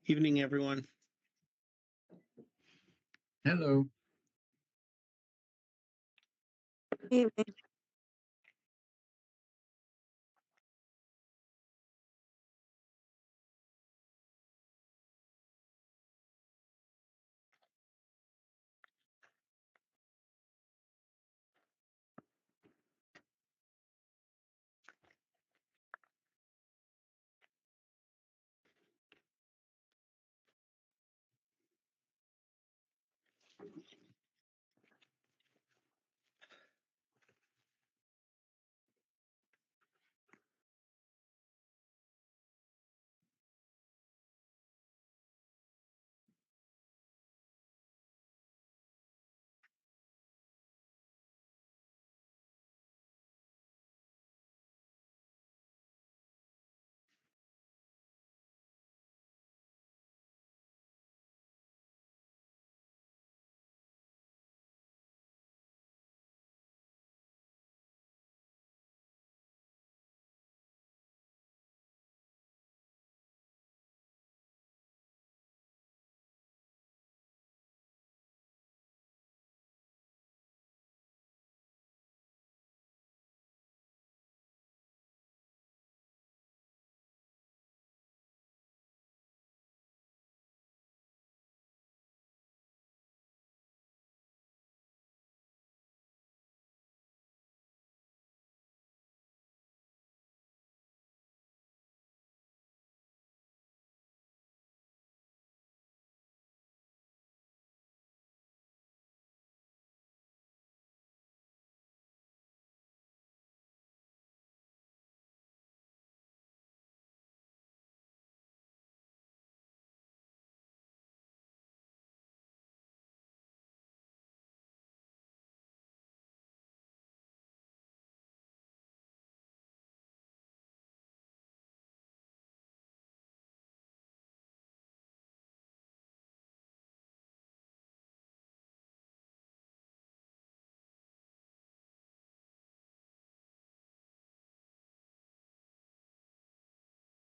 Evening, everyone. Hello. Evening.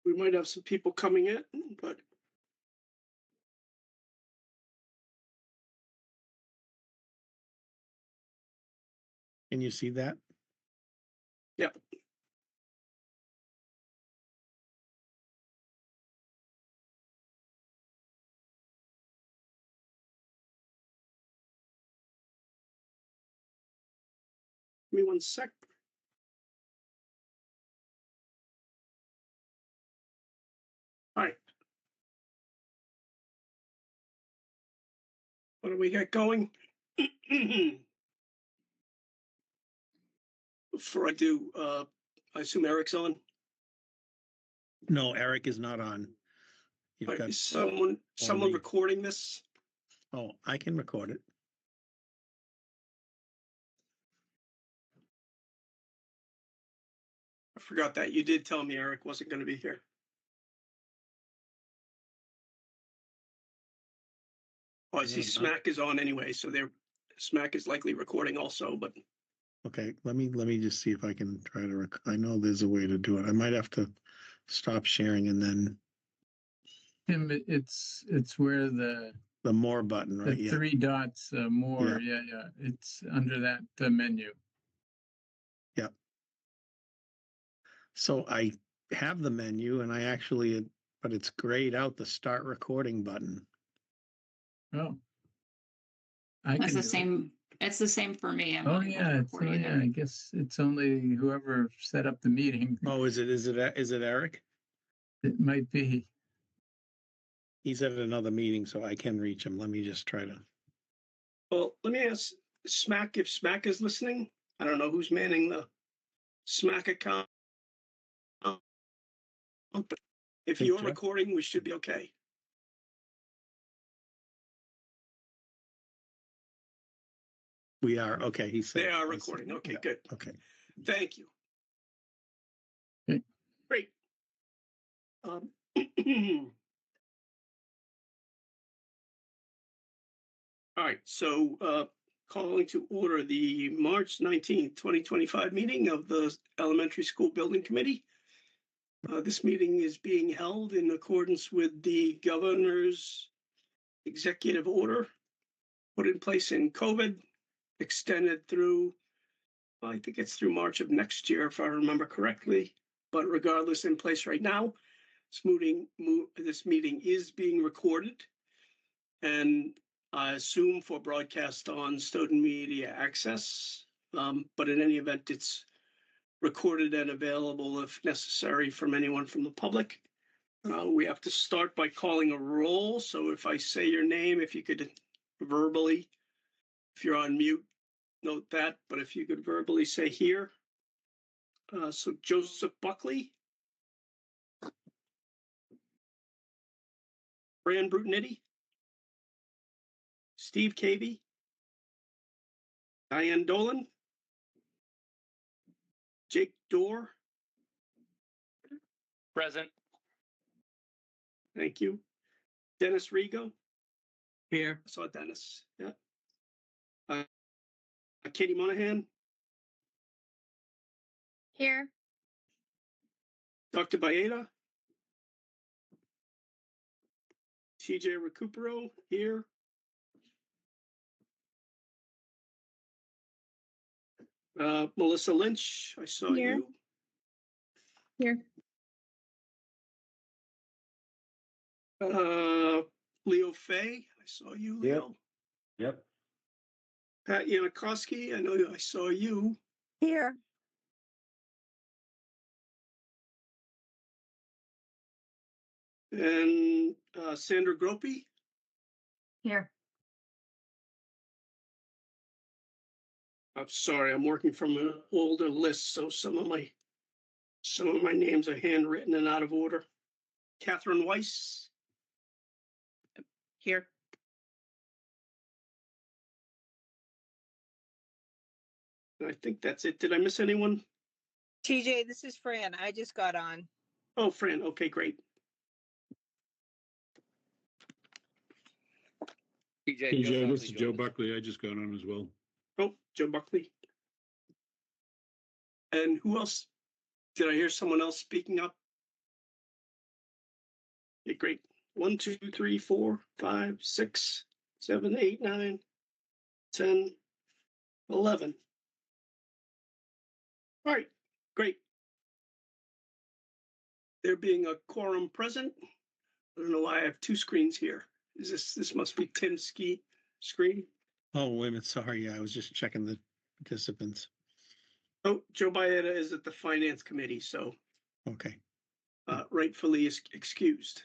We might have some people coming in, but Can you see that? yeah. Give me 1 sec. All right. What do we get going? Before I do, I assume Eric's on. No, Eric is not on. You've got, Is someone only- recording this? oh, I can record it. I forgot that. You did tell me Eric wasn't going to be here. Oh, I see Smack is on anyway, so Smack is likely recording also, but Okay, let me just see if I can try to I know there's a way to do it. I might have to stop sharing and then Tim, it's where the more button, right? Yeah. 3 dots more. Yeah. It's under that menu. Yeah. So I have the menu and but it's grayed out the start recording button. Oh. It's the same. It's the same for me. I'm I guess it's only whoever set up the meeting. Oh, is it Eric? It might be. He's at another meeting, so I can reach him. Let me just try to. well, let me ask Smack if Smack is listening. I don't know who's manning the Smack account. But if you're recording, we should be okay. We are. Okay, he said. They are recording. Okay, good. Okay. Thank you. Okay. Great. All right, so calling to order the March 19th, 2025 meeting of the Elementary School Building Committee. This meeting is being held in accordance with the governor's executive order put in place in COVID, extended through, I think it's through March of next year, if I remember correctly. But regardless, in place right now, this meeting is being recorded, and I assume for broadcast on Stoughton Media Access. But in any event, it's recorded and available if necessary from anyone from the public. We have to start by calling a roll. So if I say your name, if you could verbally, if you're on mute, note that. But if you could verbally say here. So Joseph Buckley. Fran Brutinitti. Steve Cavey. Diane Dolan. Jake Dorr. Present. Thank you. Dennis Rigo. Here. I saw Dennis. Yeah. Katie Monahan. Here. Dr. Baeta. TJ Recupero here. Melissa Lynch, I saw Here. you. Here. Leo Fay, I saw you, Leo. Yep. Pat Yanikowski, I know I saw you. Here. And Sandra Gropey. Here. I'm sorry, I'm working from an older list, so some of my names are handwritten and out of order. Catherine Weiss. Here. And I think that's it. Did I miss anyone? TJ, this is Fran. I just got on. Oh, Fran. Okay, great. TJ, this is Joe Buckley. I just got on as well. Oh, Joe Buckley. And who else? Did I hear someone else speaking up? Okay, great. 1, 2, 3, 4, 5, 6, 7, 8, 9, 10, 11. All right, great. There being a quorum present, I don't know why I have two screens here. This must be Tim's screen? Oh, wait a minute. Sorry. Yeah, I was just checking the participants. Oh, Joe Baeta is at the Finance Committee, so Okay. rightfully is excused.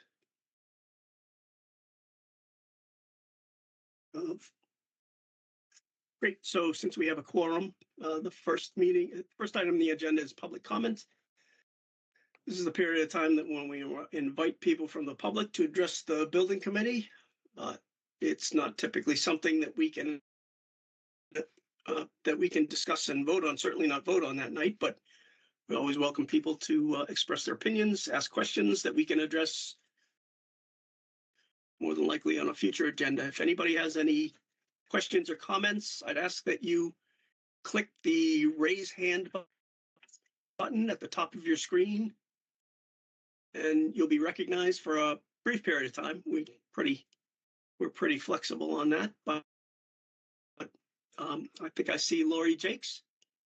Great. So since we have a quorum, the first item on the agenda is public comments. This is the period of time that when we invite people from the public to address the building committee. It's not typically something that we can discuss and vote on. Certainly not vote on that night, but we always welcome people to express their opinions, ask questions that we can address more than likely on a future agenda. If anybody has any questions or comments, I'd ask that you click the raise hand button at the top of your screen, and you'll be recognized for a brief period of time. We're pretty flexible on that, but I think I see Lori Jakes.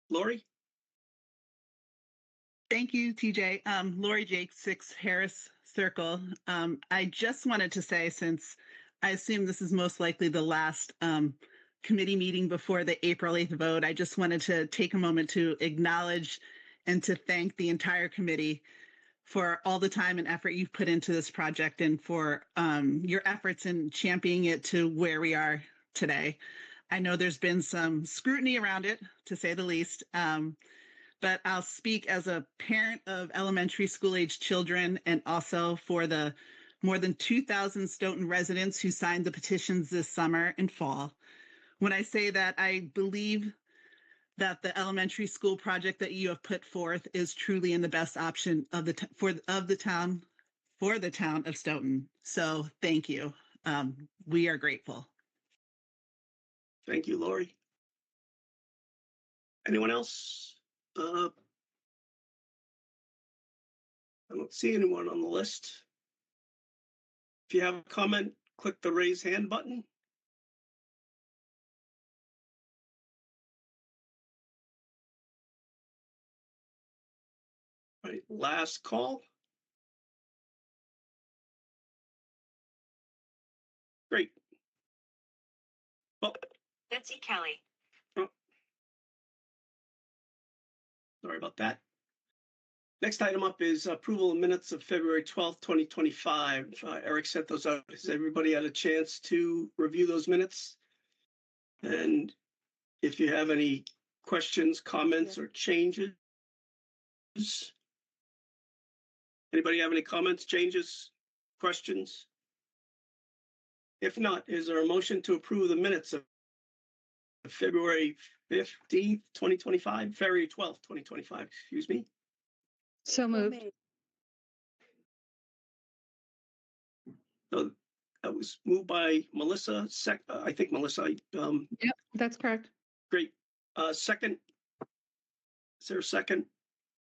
Lori? Thank you, TJ. Lori Jake, 6 Harris Circle. I just wanted to say, since I assume this is most likely the last committee meeting before the April 8th vote, I just wanted to take a moment to acknowledge and to thank the entire committee for all the time and effort you've put into this project and for your efforts in championing it to where we are today. I know there's been some scrutiny around it, to say the least, but I'll speak as a parent of elementary school age children and also for the more than 2,000 Stoughton residents who signed the petitions this summer and fall. When I say that, I believe that the elementary school project that you have put forth is truly in the best option of the town of Stoughton. So thank you. We are grateful. Thank you, Lori. Anyone else? I don't Don't see anyone on the list. If you have a comment, click the raise hand button. All right, last call. Great. Well, Betsy Kelly. sorry about that. Next item up is approval of minutes of February 12th, 2025. Eric sent those out. Has everybody had a chance to review those minutes? And if you have any questions, comments, or changes? Anybody have any comments, changes, questions? If not, is there a motion to approve the minutes of February 15th, 2025, February 12th, 2025, excuse me? So moved. So that was moved by Melissa. I think Melissa. Yep, that's correct. Great. Second. Is there a second?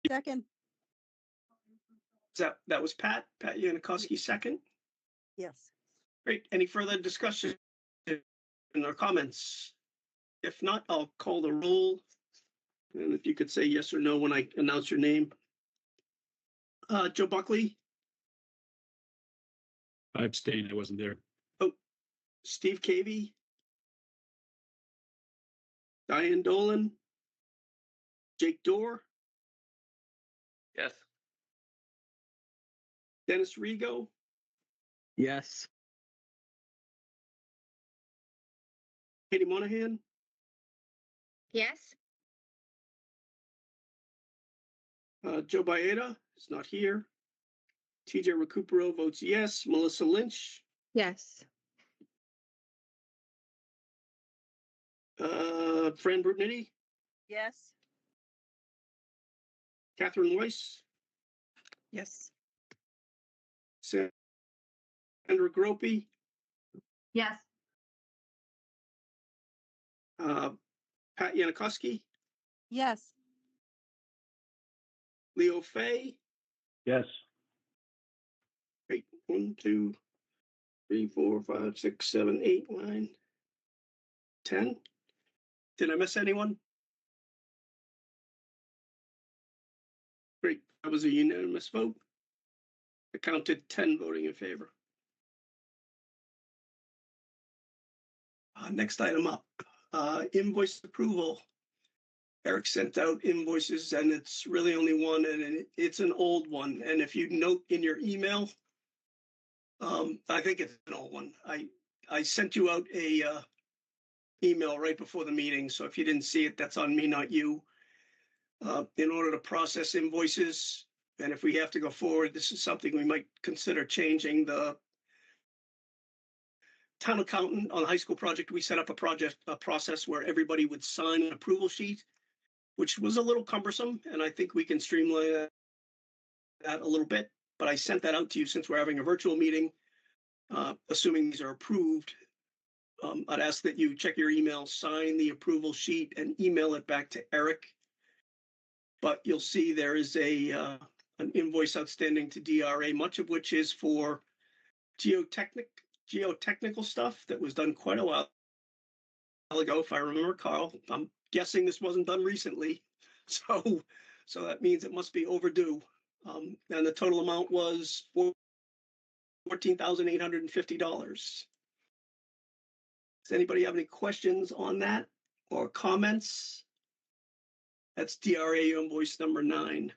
Second. That was Pat Yanikowski, second. Yes. Great. Any further discussion or comments? If not, I'll call the roll. And if you could say yes or no when I announce your name. Joe Buckley, I abstained. I wasn't there. Steve Cavey, Diane Dolan, Jake Dorr, Yes. Dennis Rigo, Yes. Katie Monahan, Yes. Joe Baeta is not here. TJ Recupero votes yes. Melissa Lynch, Yes. Fran Brutnity, Yes. Catherine Weiss, Yes. Sandra Gropey, Yes. Pat Yanikowski, Yes. Leo Fay. Yes. Great. 1, 2, 3, 4, 5, 6, 7, 8, 9, 10. Did I miss anyone? Great. That was a unanimous vote. I counted 10 voting in favor. Next item up, invoice approval. Eric sent out invoices and it's really only one and it's an old one. And if you note in your email, I think it's an old one. I sent you out a email right before the meeting. So if you didn't see it, that's on me, not you. In order to process invoices, and if we have to go forward, this is something we might consider changing. The town accountant on the high school project, we set up a process where everybody would sign an approval sheet, which was a little cumbersome, and I think we can streamline that a little bit. But I sent that out to you since we're having a virtual meeting. Assuming these are approved, I'd ask that you check your email, sign the approval sheet, and email it back to Eric. But you'll see there is an invoice outstanding to DRA, much of which is for geotechnical stuff that was done quite a while ago, if I remember, Carl. I'm guessing this wasn't done recently, so that means it must be overdue. And the total amount was $14,850. Does anybody have any questions on that or comments? That's DRA invoice number 9.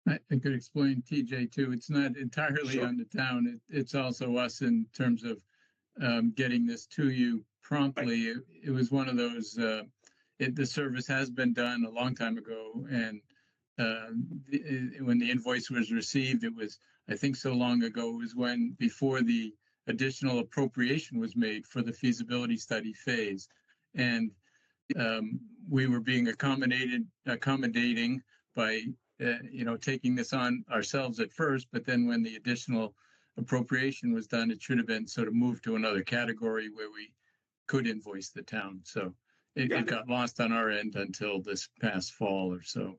I could explain TJ too. It's not entirely Sure. on the town. It's also us in terms of getting this to you promptly. Right. It was one of those, the service has been done a long time ago. And when the invoice was received, it was, I think so long ago, it was before the additional appropriation was made for the feasibility study phase. And we were being accommodating by taking this on ourselves at first, but then when the additional appropriation was done, it should have been sort of moved to another category where we could invoice the town. So it got lost on our end until this past fall or so.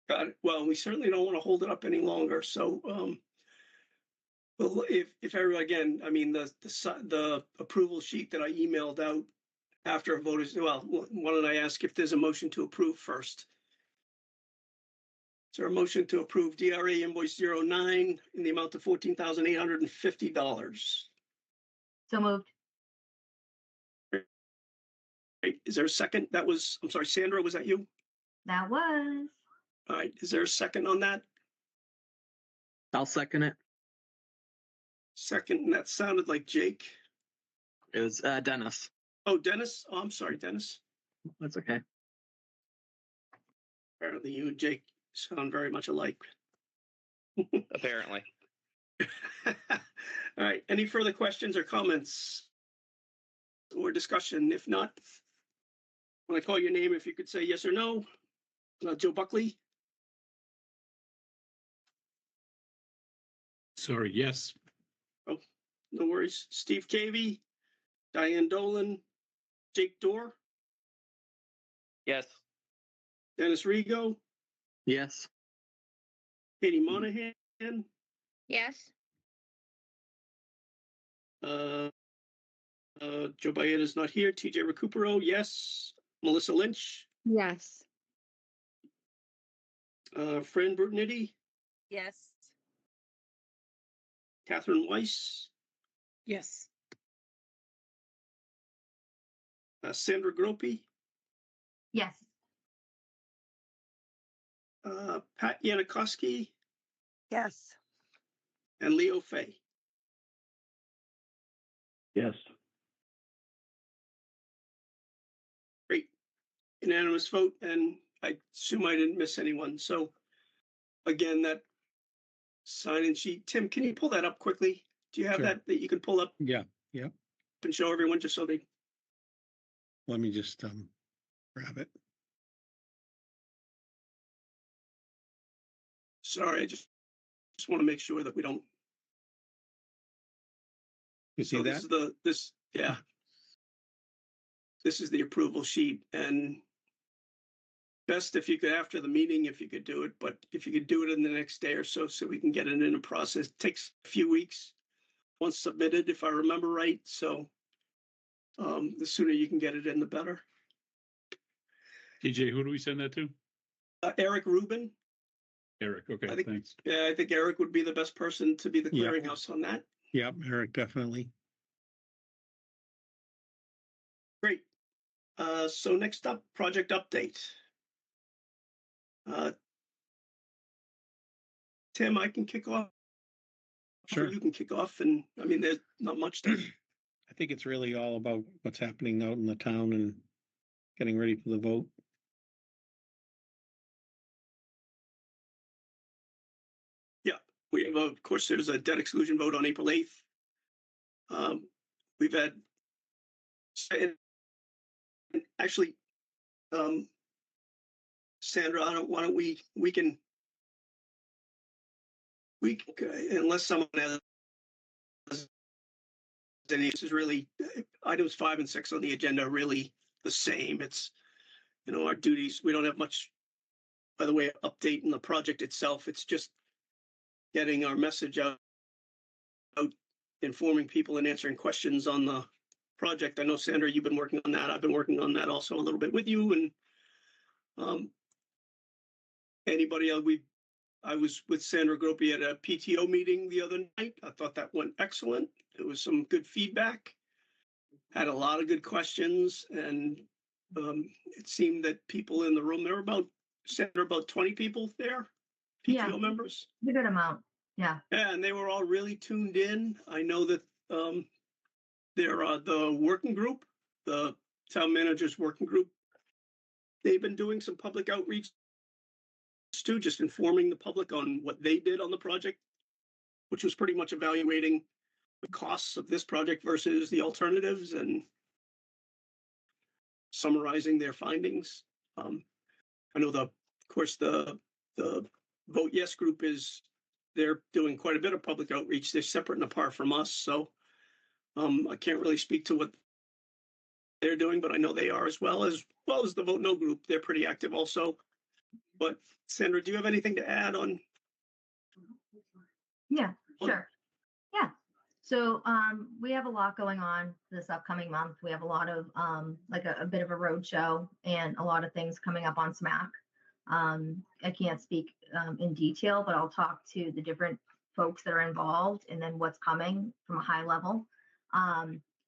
Got it. Well, we certainly don't want to hold it up any longer. So, well, if everyone, again, I mean, the approval sheet that I emailed out after a vote is, well, why don't I ask if there's a motion to approve first? Is there a motion to approve DRA invoice 09 in the amount of $14,850? So moved. Right. Is there a second? That was, I'm sorry, Sandra, was that you? That was. All right. Is there a second on that? I'll second it. Second, and that sounded like Jake. It was Dennis. Oh, Dennis. Oh, I'm sorry, Dennis. That's okay. Apparently you and Jake sound very much alike. Apparently. All right. Any further questions or comments or discussion? If not, when I call your name, if you could say yes or no. Joe Buckley, Sorry, yes. no worries. Steve Cavey, Diane Dolan, Jake Dorr, Yes. Dennis Rigo, Yes. Katie Monahan, Yes. Joe Baetta's not here. TJ Recupero, yes. Melissa Lynch, Yes. Fran Brutnitti, Yes. Catherine Weiss, Yes. Sandra Gropey, Yes. Pat Yanikowski, Yes. and Leo Fay. Yes. Great. Unanimous vote, and I assume I didn't miss anyone. So again, that sign-in sheet. Tim, can you pull that up quickly? Do you have Sure. that you can pull up Yeah, and show everyone just so they, let me just grab it. sorry, I just want to make sure that we don't. You see So that? this is the approval sheet, and best if you could, after the meeting, if you could do it, but if you could do it in the next day or so we can get it in a process. It takes a few weeks once submitted, if I remember right. So the sooner you can get it in, the better. TJ, who do we send that to? Eric Rubin. Eric. I Okay, think- thanks. Yeah, I think Eric would be the best person to be the Yeah. clearinghouse on that. Yep, Eric, definitely. Great. So next up, project update. Tim, I can kick off. Sure. Or you can kick off, and I mean, there's not much to. I think it's really all about what's happening out in the town and getting ready for the vote. We have, of course, there's a debt exclusion vote on April 8th. We've had, and actually, Sandra, why don't we can, unless someone has any, this is really, items 5 and 6 on the agenda are really the same. It's, our duties. We don't have much, by the way, update in the project itself. It's just getting our message out, informing people and answering questions on the project. I know, Sandra, you've been working on that. I've been working on that also a little bit with you. And anybody else, I was with Sandra Gropey at a PTO meeting the other night. I thought that went excellent. It was some good feedback. Had a lot of good questions, and it seemed that people in the room, there were about 20 people there, PTO members. A good amount. Yeah. Yeah, and they were all really tuned in. I know that they're the working group, the town manager's working group. They've been doing some public outreach too, just informing the public on what they did on the project, which was pretty much evaluating the costs of this project versus the alternatives and summarizing their findings. I know of course, the Vote Yes group they're doing quite a bit of public outreach. They're separate and apart from us. So I can't really speak to what they're doing, but I know they are as well as the Vote No group. They're pretty active also. But Sandra, do you have anything to add on? Yeah, sure. Yeah. So we have a lot going on this upcoming month. We have a lot of like a bit of a road show and a lot of things coming up on SMAC. I can't speak in detail, but I'll talk to the different folks that are involved and then what's coming from a high level.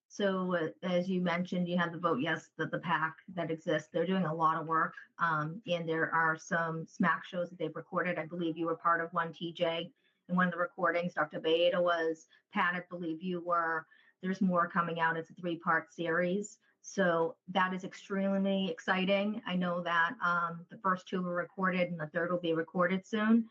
So as you mentioned, you had the vote yes, the PAC that exists. They're doing a lot of work, and there are some SMAC shows that they've recorded. I believe you were part of one, TJ, in one of the recordings. Dr. Baeta was. Pat, I believe you were. There's more coming out. It's a 3-part series. So that is extremely exciting. I know that the first 2 were recorded and the third will be recorded soon.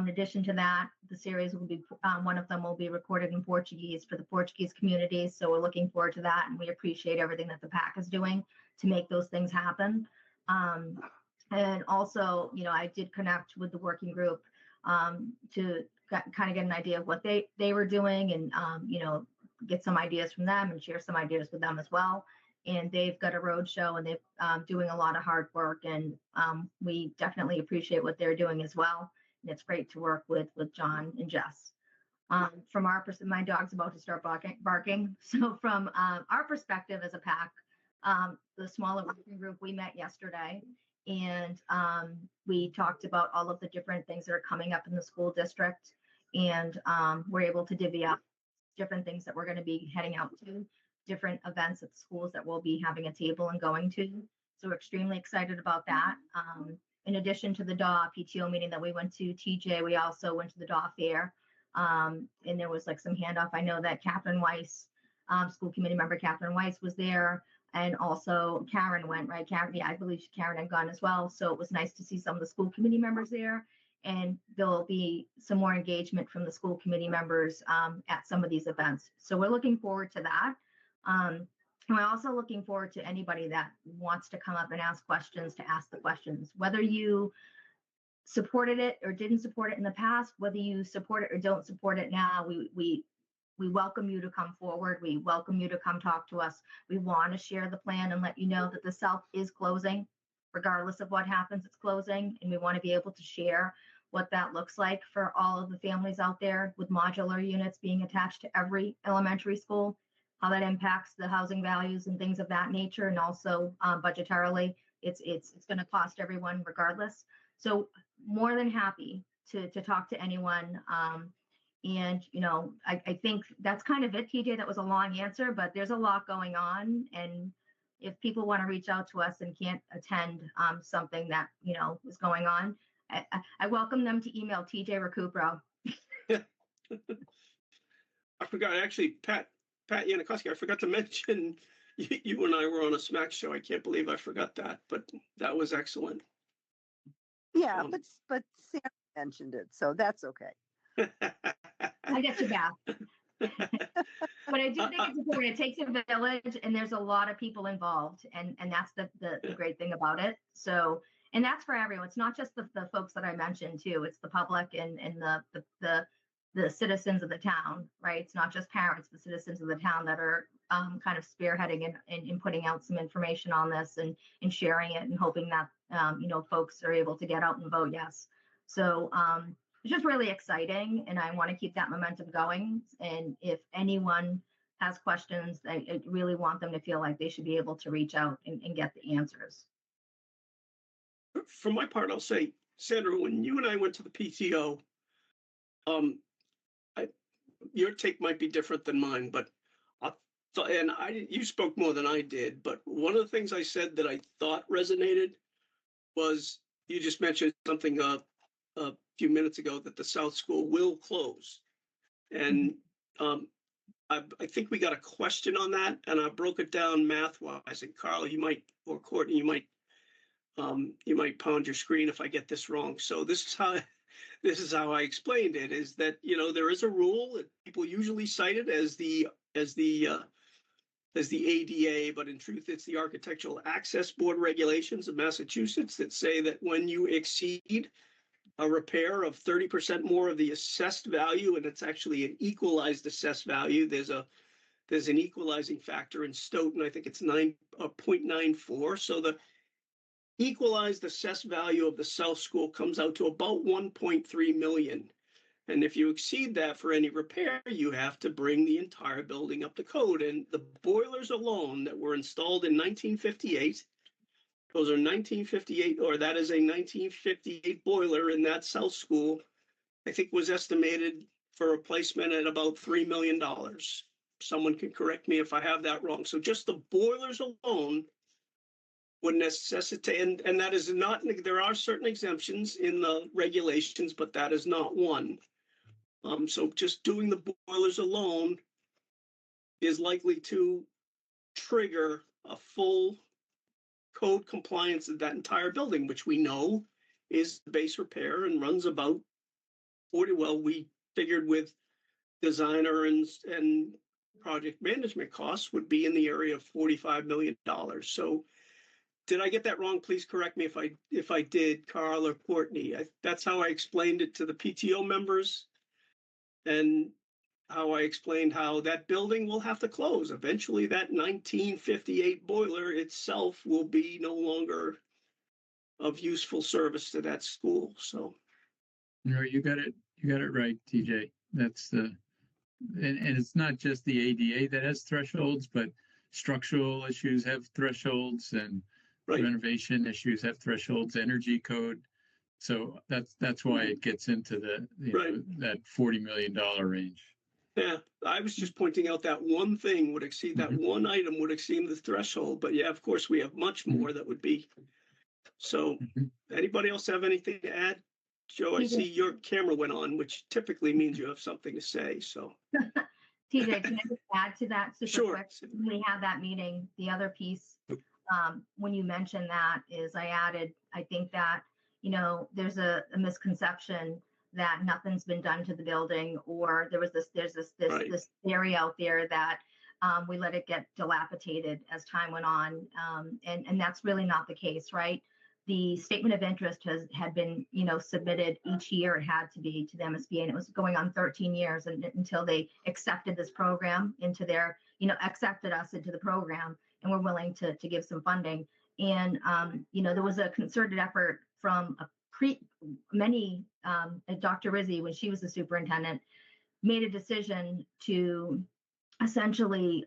In addition to that, the series will be, one of them will be recorded in Portuguese for the Portuguese community. So we're looking forward to that. And we appreciate everything that the PAC is doing to make those things happen. And also, you know, I did connect with the working group to kind of get an idea of what they were doing and, you know, get some ideas from them and share some ideas with them as well. And they've got a road show and they're doing a lot of hard work, and we definitely appreciate what they're doing as well. And it's great to work with John and Jess. From our perspective, my dog's about to start barking. So from our perspective as a PAC, the smaller working group, we met yesterday and we talked about all of the different things that are coming up in the school district, and we're able to divvy up different things that we're going to be heading out to, different events at schools that we'll be having a table and going to. So we're extremely excited about that. In addition to the DAW PTO meeting that we went to, TJ, we also went to the DAW fair, and there was like some handoff. I know that Catherine Weiss, school committee member Catherine Weiss was there, and also Karen went, right? Karen, yeah, I believe Karen had gone as well. So it was nice to see some of the school committee members there, and there'll be some more engagement from the school committee members at some of these events. So we're looking forward to that. And we're also looking forward to anybody that wants to come up and ask questions, to ask the questions, whether you supported it or didn't support it in the past, whether you support it or don't support it now. We welcome you to come forward. We welcome you to come talk to us. We want to share the plan and let you know that the South is closing. Regardless of what happens, it's closing. And we want to be able to share what that looks like for all of the families out there, with modular units being attached to every elementary school, how that impacts the housing values and things of that nature. And also budgetarily, it's going to cost everyone regardless. So more than happy to talk to anyone. And, you know, I think that's kind of it, TJ. That was a long answer, but there's a lot going on. And if people want to reach out to us and can't attend something that, you know, is going on, I welcome them to email TJ Recupero. I forgot, actually, Pat Yanikowski, I forgot to mention you and I were on a SMAC show. I can't believe I forgot that, but that was excellent. Yeah, but Sam mentioned it, so that's okay. I get you back. But I do think it's important. It takes a village, and there's a lot of people involved, and that's the great thing about it. So, and that's for everyone. It's not just the folks that I mentioned too. It's the public and the citizens of the town, right? It's not just parents, the citizens of the town that are kind of spearheading and putting out some information on this and sharing it and hoping that you know, folks are able to get out and vote yes. So it's just really exciting, and I want to keep that momentum going. And if anyone has questions, I really want them to feel like they should be able to reach out and get the answers. For my part, I'll say, Sandra, when you and I went to the PTO, your take might be different than mine, but you spoke more than I did. But one of the things I said that I thought resonated was, you just mentioned something a few minutes ago, that the South School will close. And I think we got a question on that, and I broke it down math-wise. And Carl, you might, or Courtney, you might pound your screen if I get this wrong. So this is how I explained it, is that, you know, there is a rule that people usually cite it as the ADA, but in truth, it's the Architectural Access Board regulations of Massachusetts that say that when you exceed a repair of 30% more of the assessed value, and it's actually an equalized assessed value, there's an equalizing factor in Stoughton. I think it's 9.94. So equalized assessed value of the South School comes out to about 1.3 million. And if you exceed that for any repair, you have to bring the entire building up to code. And the boilers alone that were installed in 1958, those are 1958, or that is a 1958 boiler in that South School, I think was estimated for replacement at about $3 million. Someone can correct me if I have that wrong. So just the boilers alone would necessitate, and that is not, there are certain exemptions in the regulations, but that is not one. So just doing the boilers alone is likely to trigger a full code compliance of that entire building, which we know is base repair and runs about 40. Well, we figured with designer and project management costs would be in the area of $45 million. So did I get that wrong? Please correct me if I did, Carl or Courtney. That's how I explained it to the PTO members, and how I explained how that building will have to close. Eventually, that 1958 boiler itself will be no longer of useful service to that school. So, No, you got it right, TJ. That's and it's not just the ADA that has thresholds, but structural issues have thresholds, and right. renovation issues have thresholds, energy code. So that's why it gets into the that $40 million range. Yeah, I was just pointing out that one thing would exceed, that one item would exceed the threshold. But yeah, of course, we have much more that would be. So anybody else have anything to add? Joe, I see your camera went on, which typically means you have something to say. So TJ, can I just add to that super sure. quick? When we had that meeting, the other piece, when you mentioned that, is I added, I think that, there's a misconception that nothing's been done to the building, or there's this theory out there that we let it get dilapidated as time went on, and that's really not the case, right? The statement of interest had been submitted each year. It had to be to the MSBA, and it was going on 13 years until they accepted this program into their accepted us into the program, and were willing to give some funding. And there was a concerted effort from Dr. Rizzi, when she was the superintendent, made a decision to essentially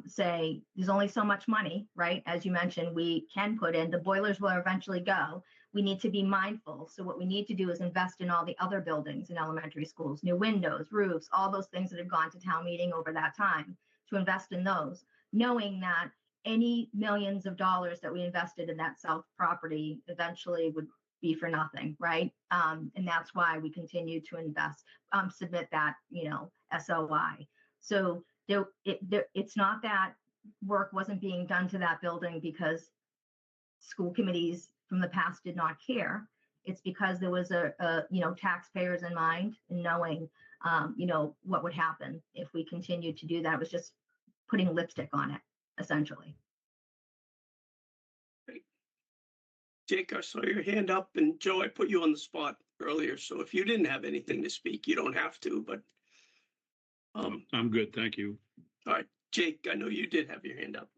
say there's only so much money, right? As you mentioned, we can put in, the boilers will eventually go. We need to be mindful. So what we need to do is invest in all the other buildings in elementary schools, new windows, roofs, all those things that have gone to town meeting over that time, to invest in those, knowing that any millions of dollars that we invested in that South property eventually would be for nothing, right? And that's why we continue to invest, submit that, SOI. So it's not that work wasn't being done to that building because school committees from the past did not care. It's because there was a taxpayers in mind, and knowing what would happen if we continued to do that. It was just putting lipstick on it, essentially. Jake, I saw your hand up, and Joe, I put you on the spot earlier. So if you didn't have anything to speak, you don't have to, but I'm good, thank you. All right, Jake, I know you did have your hand up.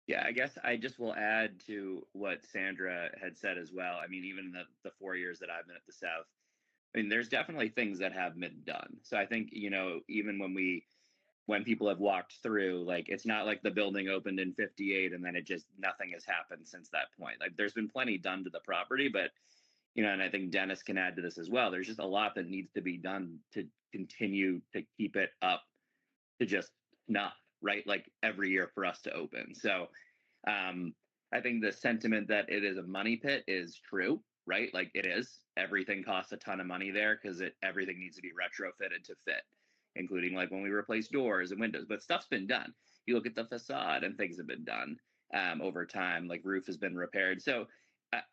Yeah, I guess I just will add to what Sandra had said as well. I mean, even the 4 years that I've been at the South, I mean, there's definitely things that have been done. So I think, even when people have walked through, like, it's not like the building opened in 58 and then nothing has happened since that point. Like, there's been plenty done to the property, but, and I think Dennis can add to this as well. There's just a lot that needs to be done to continue to keep it up to just not, right? Like, every year for us to open. So I think the sentiment that it is a money pit is true, right? Like, it is. Everything costs a ton of money there because everything needs to be retrofitted to fit, including like when we replace doors and windows, but stuff's been done. You look at the facade and things have been done over time, like roof has been repaired. So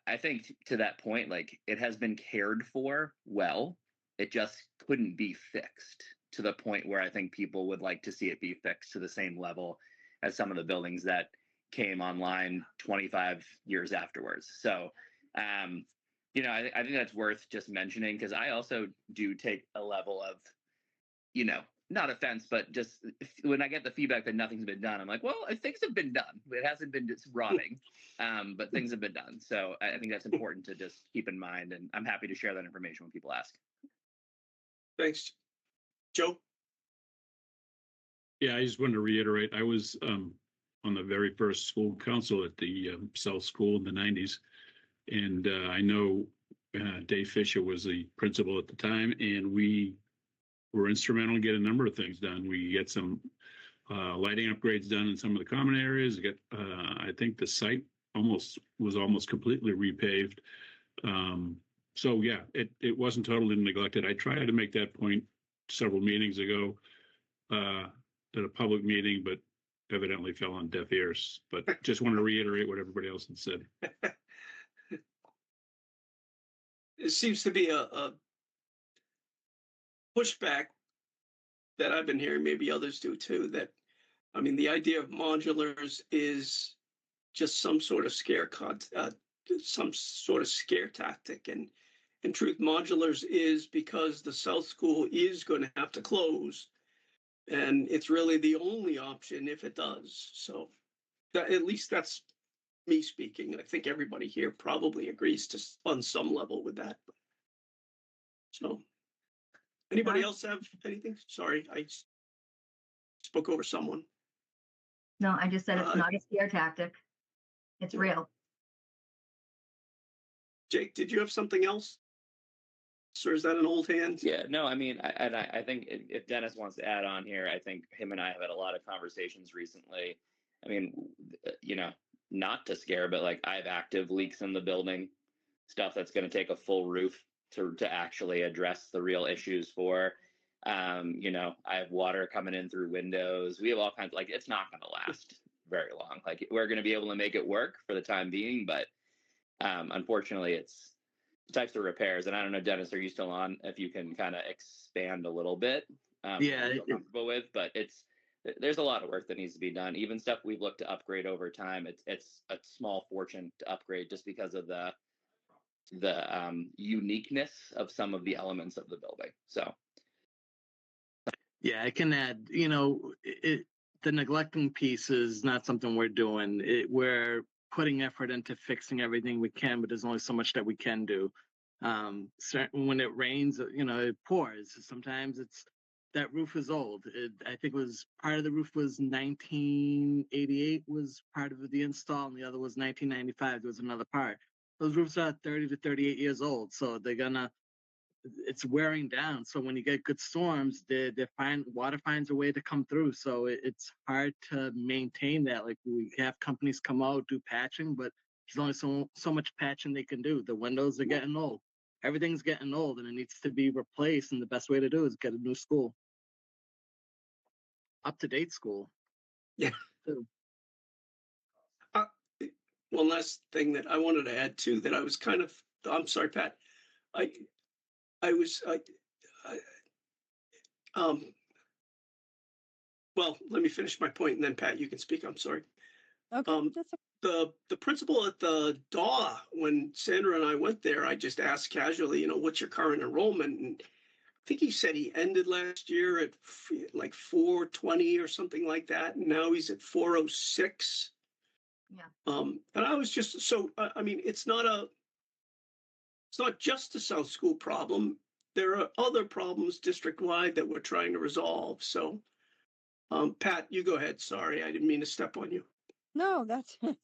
I think to that point, like, it has been cared for well. It just couldn't be fixed to the point where I think people would like to see it be fixed to the same level as some of the buildings that came online 25 years afterwards. So, I think that's worth just mentioning, because I also do take a level of, not offense, but just when I get the feedback that nothing's been done, I'm like, well, things have been done. It hasn't been just rotting, but things have been done. So I think that's important to just keep in mind, and I'm happy to share that information when people ask. Thanks. Joe? Yeah, I just wanted to reiterate, I was on the very first school council at the South School in the 90s. And I know Dave Fisher was the principal at the time, and we were instrumental in getting a number of things done. We get some lighting upgrades done in some of the common areas. I think the site was almost completely repaved. So yeah, it wasn't totally neglected. I tried to make that point several meetings ago at a public meeting, but evidently fell on deaf ears. But just want to reiterate what everybody else had said. It seems to be a pushback that I've been hearing, maybe others do too, that, I mean, the idea of modulars is just some sort of scare tactic. And in truth, modulars is because the South School is going to have to close. And it's really the only option if it does. So at least that's me speaking. I think everybody here probably agrees on some level with that. So anybody else have anything? Sorry, I spoke over someone. No, I just said it's not a scare tactic. It's real. Jake, did you have something else? Or is that an old hand? Yeah, no, I mean, I think if Dennis wants to add on here, I think him and I have had a lot of conversations recently. I mean, not to scare, but like I have active leaks in the building, stuff that's going to take a full roof to actually address the real issues for. I have water coming in through windows. We have all kinds of, it's not going to last very long. Like we're going to be able to make it work for the time being, but unfortunately it's types of repairs. And I don't know, Dennis, are you still on? If you can kind of expand a little bit, Yeah, what you're comfortable with, but there's a lot of work that needs to be done. Even stuff we've looked to upgrade over time. It's a small fortune to upgrade just because of the uniqueness of some of the elements of the building. So. Yeah, I can add, the neglecting piece is not something we're doing. We're putting effort into fixing everything we can, but there's only so much that we can do. When it rains, it pours. Sometimes that roof is old. I think part of the roof was 1988 was part of the install, and the other was 1995. There was another part. Those roofs are 30 to 38 years old, so it's wearing down. So when you get good storms, water finds a way to come through. So it's hard to maintain that. Like we have companies come out, do patching, but there's only so much patching they can do. The windows are getting old. Everything's getting old and it needs to be replaced. And the best way to do it is get a new school. Up-to-date school. Yeah. One last thing that I wanted to add too, that I was I'm sorry, Pat. Well, let me finish my point and then Pat, you can speak. I'm sorry. Okay. The principal at the DAW, when Sandra and I went there, I just asked casually, what's your current enrollment? And I think he said he ended last year at like 420 or something like that. And now he's at 406. Yeah. And I was just, I mean, it's not just a South School problem. There are other problems district-wide that we're trying to resolve. So, Pat, you go ahead. Sorry, I didn't mean to step on you. No,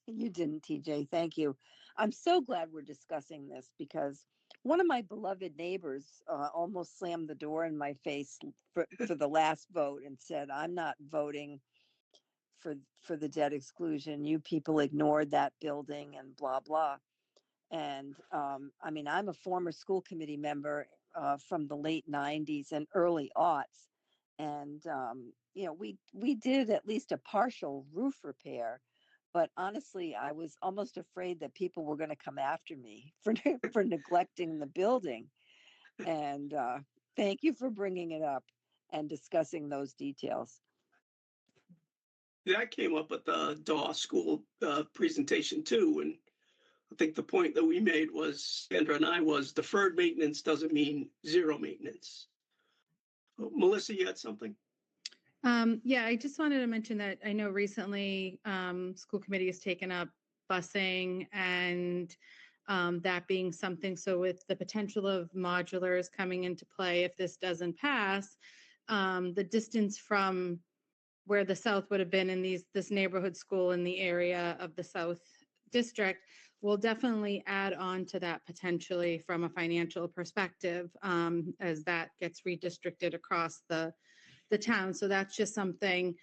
you didn't, TJ. Thank you. I'm so glad we're discussing this because one of my beloved neighbors almost slammed the door in my face for the last vote and said, "I'm not voting for the debt exclusion. You people ignored that building and blah blah." And I mean, I'm a former school committee member from the late 90s and early aughts. And, we did at least a partial roof repair. But honestly, I was almost afraid that people were going to come after me for neglecting the building. And thank you for bringing it up and discussing those details. That came up at the DAW school presentation too. And I think the point that we made was, Sandra and I, was deferred maintenance doesn't mean zero maintenance. Melissa, you had something? Yeah, I just wanted to mention that I know recently school committee has taken up busing and that being something. So with the potential of modulars coming into play, if this doesn't pass, the distance from where the South would have been in this neighborhood school in the area of the South District will definitely add on to that potentially from a financial perspective as that gets redistricted across the town. So that's just something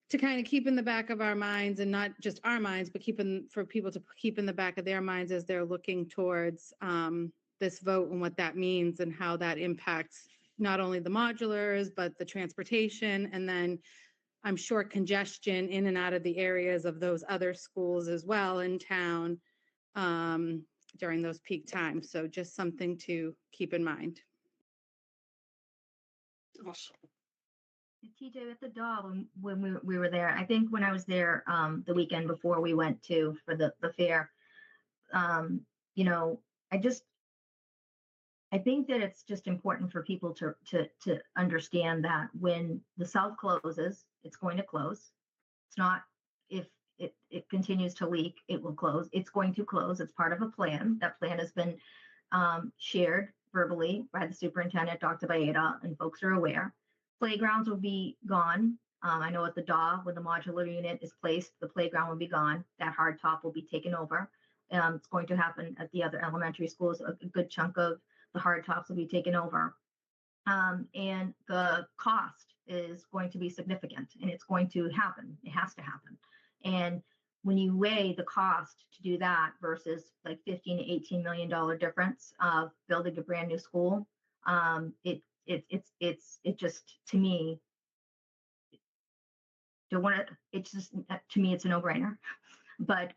to kind of keep in the back of our minds, and not just our minds, but for people to keep in the back of their minds as they're looking towards this vote and what that means and how that impacts not only the modulars, but the transportation, and then I'm sure congestion in and out of the areas of those other schools as well in town during those peak times. So just something to keep in mind. Awesome. TJ, at the Doll, when we were there, I think when I was there the weekend before we went for the fair, you know, I think that it's just important for people to understand that when the South closes, it's going to close. It's not, if it continues to leak, it will close. It's going to close. It's part of a plan. That plan has been shared verbally by the superintendent, Dr. Baeta, and folks are aware. Playgrounds will be gone. I know at the DAW, when the modular unit is placed, the playground will be gone. That hard top will be taken over. It's going to happen at the other elementary schools. A good chunk of the hard tops will be taken over. And the cost is going to be significant, and it's going to happen. It has to happen. And when you weigh the cost to do that versus like $15 to $18 million difference of building a brand new school, it just, to me, it's just, to me, it's a no-brainer. But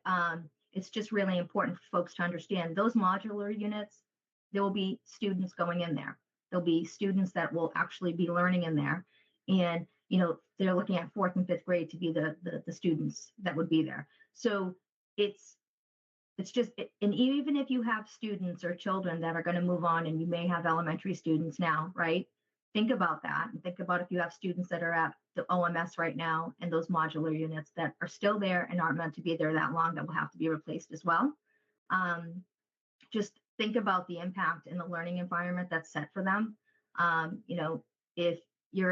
it's just really important for folks to understand those modular units. There will be students going in there. There'll be students that will actually be learning in there, and you know, they're looking at 4th and 5th grade to be the students that would be there. So it's just, and even if you have students or children that are going to move on, and you may have elementary students now, right? Think about that, and think about if you have students that are at the OMS right now and those modular units that are still there and aren't meant to be there that long, that will have to be replaced as well. Just think about the impact in the learning environment that's set for them. You know, if you're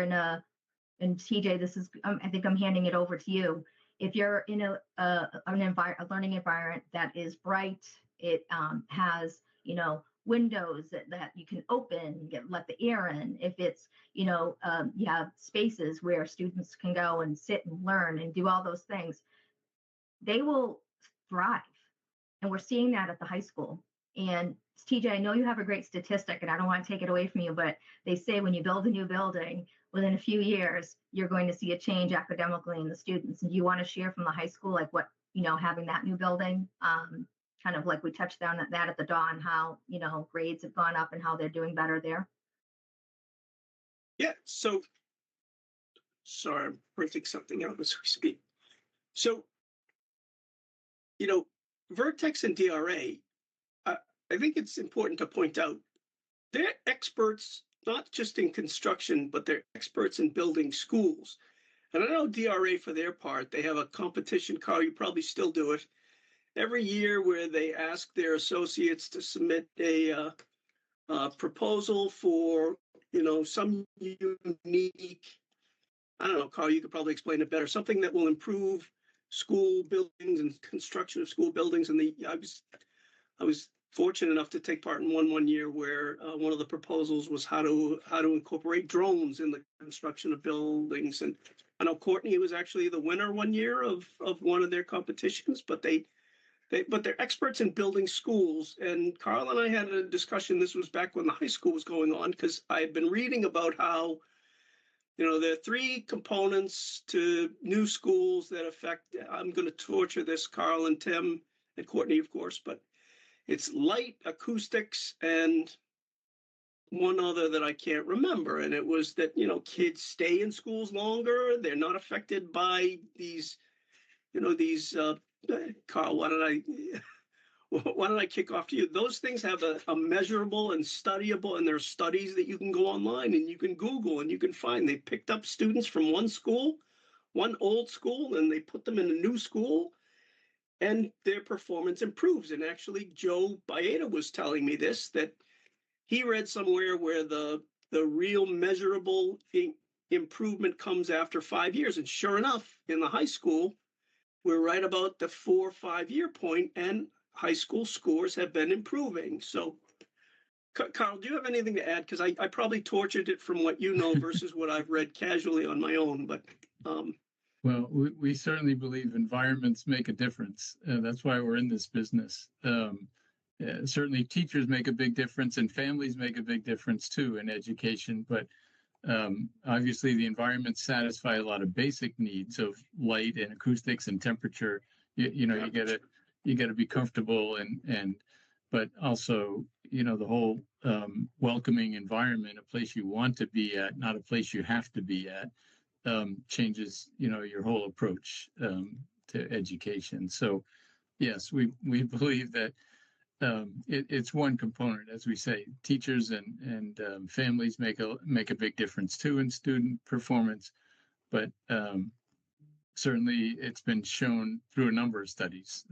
and TJ, this is, I think I'm handing it over to you. If you're in a learning environment that is bright, it has, you know, windows that you can open, let the air in. If it's, you know, you have spaces where students can go and sit and learn and do all those things, they will thrive. And we're seeing that at the high school. And TJ, I know you have a great statistic, and I don't want to take it away from you, but they say when you build a new building, within a few years, you're going to see a change academically in the students. And do you want to share from the high school, like what, you know, having that new building, kind of like we touched on that at the dawn, how, you know, grades have gone up and how they're doing better there? Yeah, so, sorry, I'm printing something out as we speak. So, you know, Vertex and DRA, I think it's important to point out, they're experts, not just in construction, but they're experts in building schools. And I know DRA, for their part, they have a competition, Carl, you probably still do it, every year, where they ask their associates to submit a proposal for, you know, some unique, I don't know, Carl, you could probably explain it better, something that will improve school buildings and construction of school buildings. And I was fortunate enough to take part in one year where one of the proposals was how to incorporate drones in the construction of buildings. And I know Courtney was actually the winner one year of one of their competitions, but they're experts in building schools. And Carl and I had a discussion. This was back when the high school was going on, because I had been reading about how, you know, there are 3 components to new schools that affect, I'm going to torture this, Carl and Tim and Courtney, of course, but it's light, acoustics, and one other that I can't remember. And it was that, you know, kids stay in schools longer. They're not affected by these, you know, these, Carl, why don't I kick off to you? Those things have a measurable and studyable, and there are studies that you can go online and you can Google and you can find. They picked up students from one school, one old school, and they put them in a new school, and their performance improves. And actually, Joe Baeta was telling me this, that he read somewhere where the real measurable improvement comes after 5 years. And sure enough, in the high school, we're right about the 4 or 5 year point, and high school scores have been improving. So, Carl, do you have anything to add? Because I probably tortured it from what you know versus what I've read casually on my own. But well, we certainly believe environments make a difference. That's why we're in this business. Certainly, teachers make a big difference, and families make a big difference too in education. But obviously, the environments satisfy a lot of basic needs of light and acoustics and temperature. You gotta be comfortable but also, the whole welcoming environment, a place you want to be at, not a place you have to be at, changes, your whole approach to education. So, yes, we believe that it's one component, as we say. Teachers and families make a big difference too in student performance, but certainly it's been shown through a number of studies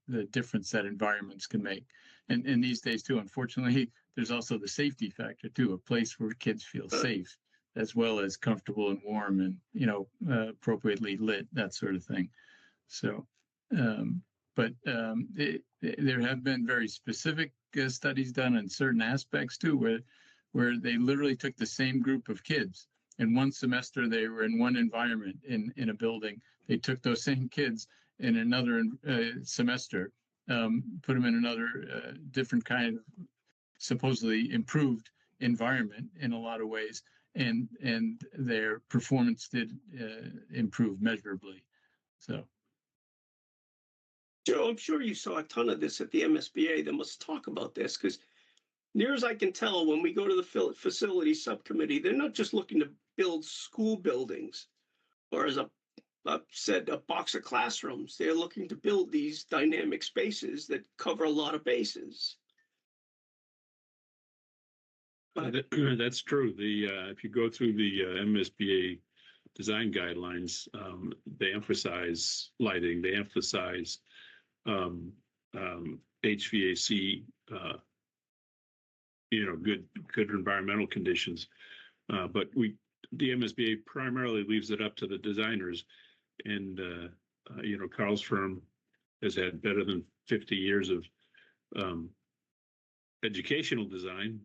the difference that environments can make. And these days too, unfortunately, there's also the safety factor too, a place where kids feel safe as well as comfortable and warm and appropriately lit, that sort of thing. So there have been very specific studies done on certain aspects too, where they literally took the same group of kids. In one semester, they were in one environment in a building. They took those same kids in another semester, put them in another different kind of supposedly improved environment in a lot of ways, and their performance did improve measurably. So. Joe, I'm sure you saw a ton of this at the MSBA. Then let's talk about this, because near as I can tell, when we go to the facility subcommittee, they're not just looking to build school buildings, or as I've said, a box of classrooms. They're looking to build these dynamic spaces that cover a lot of bases. That's true. If you go through the MSBA design guidelines, they emphasize lighting. They emphasize HVAC, good environmental conditions. But the MSBA primarily leaves it up to the designers. And, Carl's firm has had better than 50 years of educational design,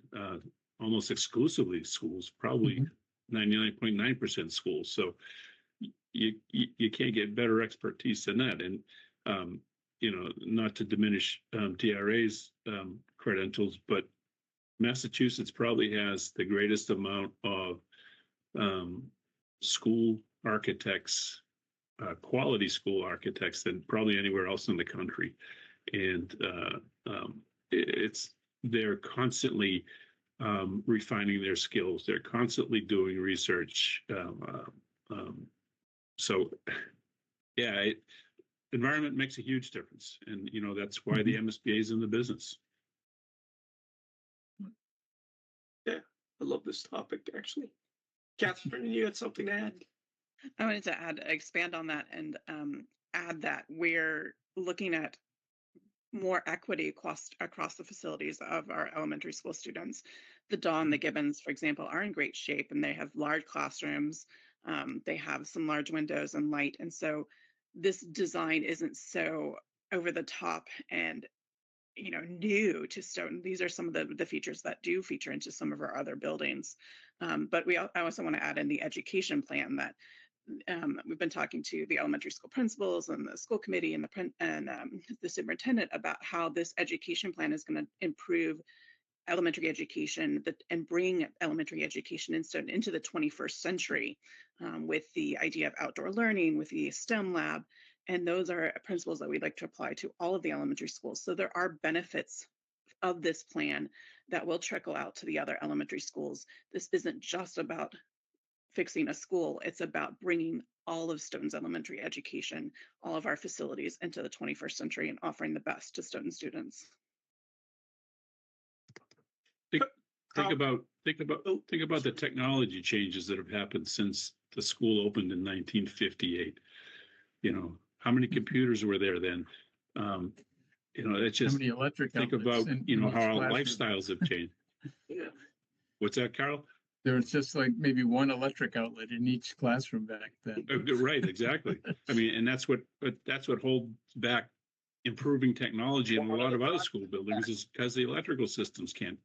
almost exclusively schools, probably 99.9% schools. So you can't get better expertise than that. And, not to diminish DRA's credentials, but Massachusetts probably has the greatest amount of school architects, quality school architects, than probably anywhere else in the country. And they're constantly refining their skills. They're constantly doing research. Environment makes a huge difference. And, that's why the MSBA is in the business. Yeah, I love this topic, actually. Catherine, you had something to add? I wanted to expand on that and add that we're looking at more equity across the facilities of our elementary school students. The Dawn, the Gibbons, for example, are in great shape, and they have large classrooms. They have some large windows and light. And so this design isn't so over the top and new to Stoughton. These are some of the features that do feature into some of our other buildings. But I also want to add in the education plan that we've been talking to the elementary school principals and the school committee and the superintendent about how this education plan is going to improve elementary education and bring elementary education into the 21st century with the idea of outdoor learning, with the STEM lab. And those are principles that we'd like to apply to all of the elementary schools. So there are benefits of this plan that will trickle out to the other elementary schools. This isn't just about fixing a school. It's about bringing all of Stoughton's elementary education, all of our facilities into the 21st century and offering the best to Stoughton students. Think about the technology changes that have happened since the school opened in 1958. You know, how many computers were there then? You know, it's just How many electric think outlets about, in you know, each how our classroom? lifestyles have changed. Yeah. What's that, Carol? There was just like maybe one electric outlet in each classroom back then. Right, exactly. I mean, and that's what holds back improving technology in a lot of other school buildings, is because the electrical systems can't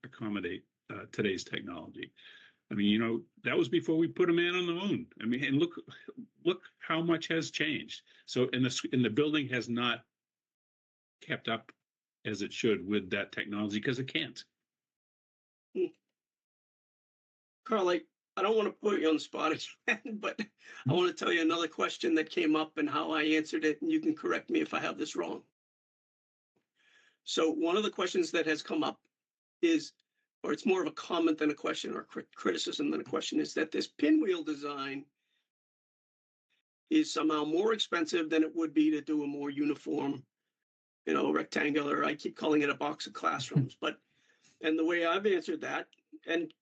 accommodate today's technology. I mean, you know, that was before we put a man on the moon. I mean, and look how much has changed. So, and the building has not kept up as it should with that technology because it can't. Carl, I don't want to put you on the spot again, but I want to tell you another question that came up and how I answered it, and you can correct me if I have this wrong. So one of the questions that has come up is, or it's more of a comment than a question, or criticism than a question, is that this pinwheel design is somehow more expensive than it would be to do a more uniform, you know, rectangular, I keep calling it a box of classrooms, but, and the way I've answered that, and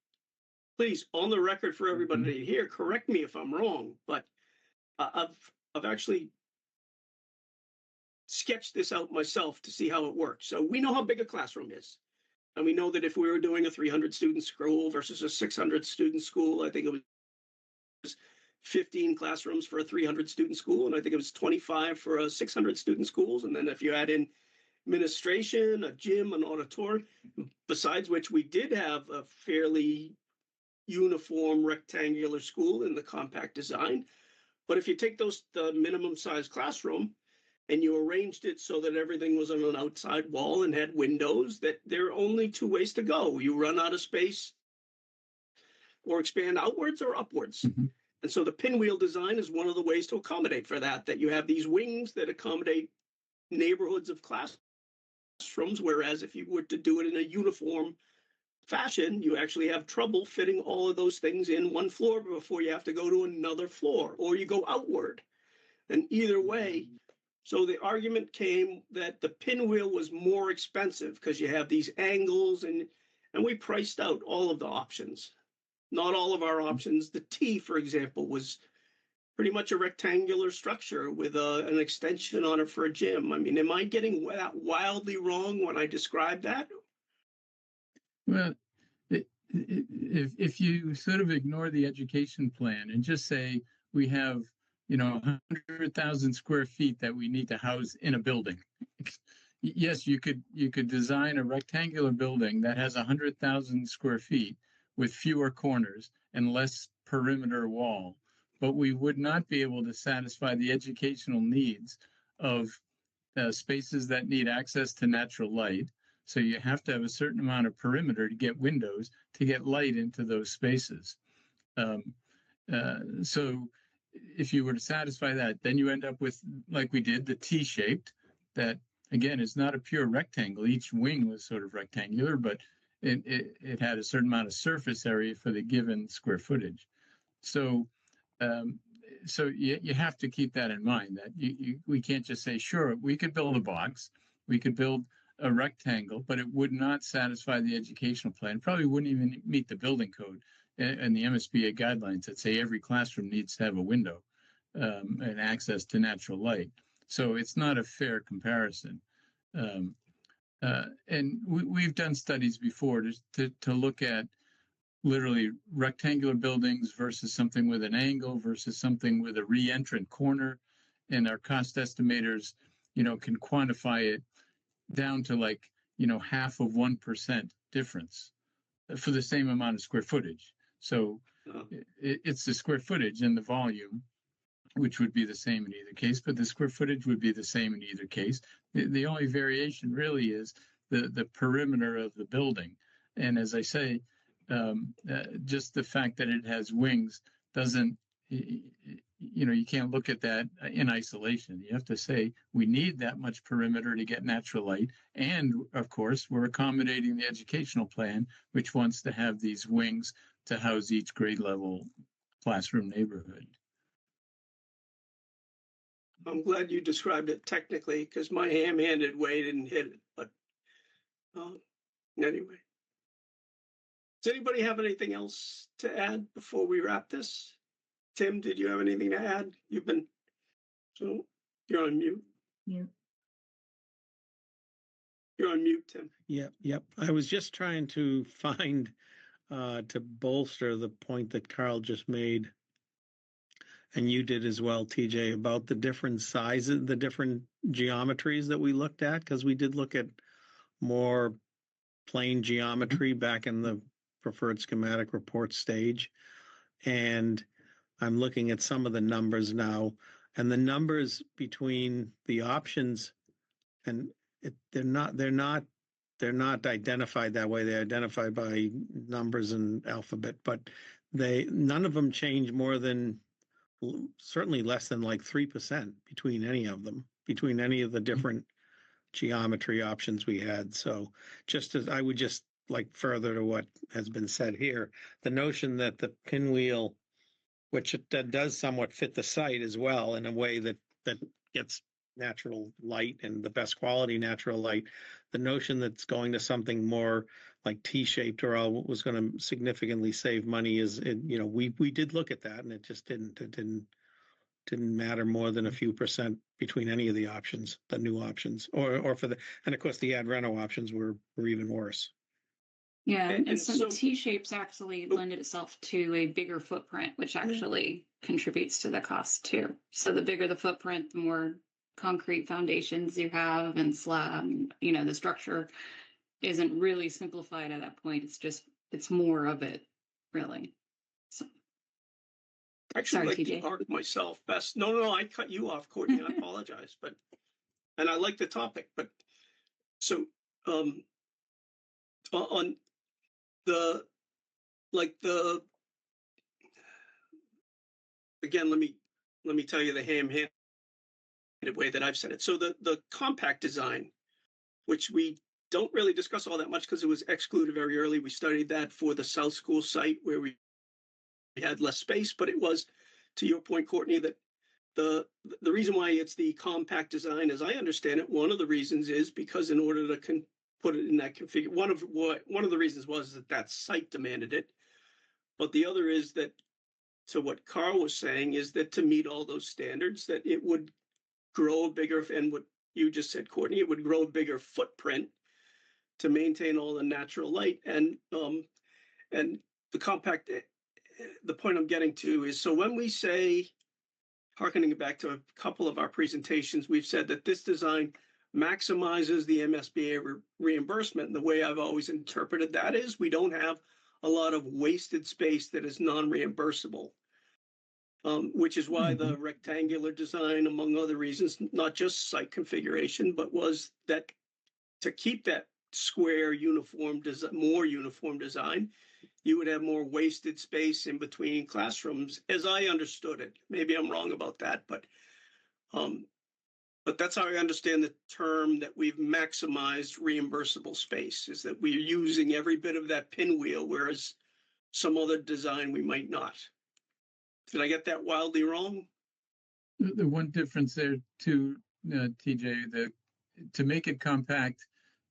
please, on the record for everybody to hear, correct me if I'm wrong, but I've actually sketched this out myself to see how it works. So we know how big a classroom is. And we know that if we were doing a 300 student school versus a 600 student school, I think it was 15 classrooms for a 300 student school. And I think it was 25 for a 600 student schools. And then if you add in administration, a gym, an auditorium, besides which we did have a fairly uniform rectangular school in the compact design. But if you take the minimum size classroom and you arranged it so that everything was on an outside wall and had windows, that there are only two ways to go. You run out of space or expand outwards or upwards. And so the pinwheel design is one of the ways to accommodate for that, that you have these wings that accommodate neighborhoods of classrooms, whereas if you were to do it in a uniform fashion, you actually have trouble fitting all of those things in one floor before you have to go to another floor, or you go outward. And either way, so the argument came that the pinwheel was more expensive because you have these angles, and we priced out all of the options. Not all of our options. The T, for example, was pretty much a rectangular structure with an extension on it for a gym. I mean, am I getting that wildly wrong when I describe that? Well, if you sort of ignore the education plan and just say we have, you know, 100,000 square feet that we need to house in a building. Yes, you could design a rectangular building that has 100,000 square feet with fewer corners and less perimeter wall, but we would not be able to satisfy the educational needs of spaces that need access to natural light. So you have to have a certain amount of perimeter to get windows to get light into those spaces. So if you were to satisfy that, then you end up with, like we did, the T-shaped, that again is not a pure rectangle. Each wing was sort of rectangular, but it had a certain amount of surface area for the given square footage. So so you have to keep that in mind, that we can't just say, sure, we could build a box, we could build a rectangle, but it would not satisfy the educational plan. Probably wouldn't even meet the building code and the MSBA guidelines that say every classroom needs to have a window and access to natural light. So it's not a fair comparison. And we've done studies before to look at literally rectangular buildings versus something with an angle versus something with a re-entrant corner. And our cost estimators, you know, can quantify it down to like, you know, 0.5% difference for the same amount of square footage. So it's the square footage and the volume, which would be the same in either case, but the square footage would be the same in either case. The only variation really is the perimeter of the building. And as I say, just the fact that it has wings doesn't, you know, you can't look at that in isolation. You have to say, we need that much perimeter to get natural light. And of course, we're accommodating the educational plan, which wants to have these wings to house each grade level classroom neighborhood. I'm glad you described it technically because my ham-handed way didn't hit it. But anyway, does anybody have anything else to add before we wrap this? Tim, did you have anything to add? You're on mute. Yeah. You're on mute, Tim. Yep. I was just trying to find to bolster the point that Carl just made, and you did as well, TJ, about the different sizes, the different geometries that we looked at, because we did look at more plain geometry back in the preferred schematic report stage. And I'm looking at some of the numbers now, and the numbers between the options, and they're not identified that way. They're identified by numbers and alphabet, but none of them change more than, certainly less than like 3% between any of them, between any of the different geometry options we had. So just as I would just like further to what has been said here, the notion that the pinwheel, which that does somewhat fit the site as well in a way that gets natural light and the best quality natural light, the notion that's going to something more like T-shaped or all was going to significantly save money is, we did look at that, and it just didn't matter more than a few percent between any of the options, the new options, or for and of course the ad reno options were even worse. Yeah, And and so the T-shapes actually lend itself to a bigger footprint, which actually contributes to the cost too. So the bigger the footprint, the more concrete foundations you have and slab, the structure isn't really simplified at that point. It's more of it, really. So. Actually, Sorry, like the TJ. art myself best. No, I cut you off, Courtney. I apologize, and I like the topic, but so on the again, let me tell you the ham-handed way that I've said it. So the compact design, which we don't really discuss all that much because it was excluded very early. We studied that for the South School site where we had less space, but it was, to your point, Courtney, that the reason why it's the compact design, as I understand it, one of the reasons is because in order to put it in that config, one of the reasons was that site demanded it, but the other is that, to what Carl was saying, is that to meet all those standards, that it would grow a bigger, and what you just said, Courtney, it would grow a bigger footprint to maintain all the natural light. And the compact, the point I'm getting to is, so when we say, hearkening back to a couple of our presentations, we've said that this design maximizes the MSBA reimbursement. And the way I've always interpreted that is we don't have a lot of wasted space that is non-reimbursable, which is why the rectangular design, among other reasons, not just site configuration, but was that to keep that square uniform design, more uniform design, you would have more wasted space in between classrooms, as I understood it. Maybe I'm wrong about that, but that's how I understand the term that we've maximized reimbursable space, is that we're using every bit of that pinwheel, whereas some other design we might not. Did I get that wildly wrong? The one difference there too, TJ, to make it compact,